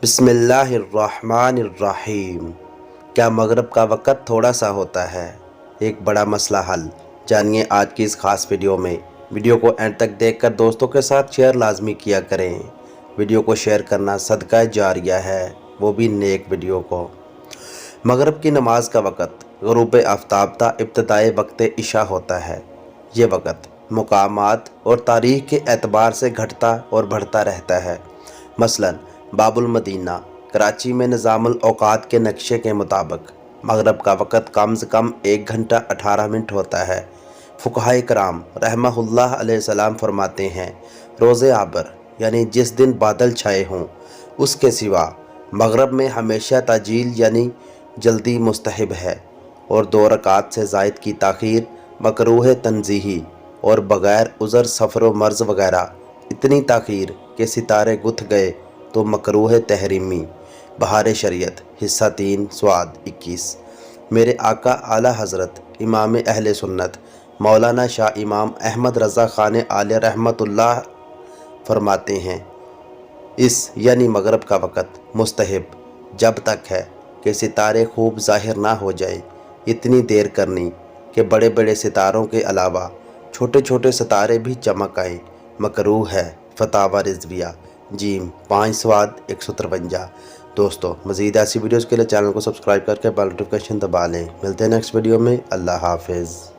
बिस्मिल्लाहिर्रहमानिर्रहीम। क्या मगरिब का वक़्त थोड़ा सा होता है? एक बड़ा मसला हल। जानिए आज की इस ख़ास वीडियो में। वीडियो को एंड तक देखकर दोस्तों के साथ शेयर लाजमी किया करें। वीडियो को शेयर करना सदका जारिया है, वो भी नेक वीडियो को। मगरिब की नमाज का वक़्त ग़ुरूब आफ्ताब ता इब्तिदाई वक्त इशा होता है। ये वक़्त मुकामात और तारीख़ के एतबार से घटता और बढ़ता रहता है। मसलन बाबुल मदीना कराची में निज़ामुल औक़ात के नक्शे के मुताबिक मगरिब का वक़्त कम से कम 1 घंटा 18 मिनट होता है। फ़ुक़हाए कराम रहमहुल्लाह अलैहिस्सलाम फरमाते हैं, रोज़े आबर यानी जिस दिन बादल छाए हों उसके सिवा मगरिब में हमेशा ताजील यानी जल्दी मुस्तहब है, और 2 रकात से ज़ायद की ताख़ीर मकरूह तंज़ीही और बग़ैर उज़र सफ़र व मर्ज़ वग़ैरह इतनी ताख़ीर के सितारे गुथ गए तो मकरूह तहरीमी। बहार शरीयत हिस्सा 3 स्वाद 21। मेरे आका आला हज़रत इमाम अहले सुन्नत मौलाना शाह इमाम अहमद रज़ा ख़ान आले रहमतुल्लाह फरमाते हैं, इस यानी मगरिब का वक़्त मुस्तहब जब तक है कि सितारे खूब ज़ाहिर ना हो जाए। इतनी देर करनी कि बड़े बड़े सितारों के अलावा छोटे छोटे सितारे भी चमक आए मकरूह है। फतावा रिज़विया जीम 5 स्वाद 153। दोस्तों मज़ीद ऐसी वीडियोज़ के लिए चैनल को सब्सक्राइब करके बेल नोटिफिकेशन दबा लें। मिलते हैं नेक्स्ट वीडियो में। अल्लाह हाफ़िज़।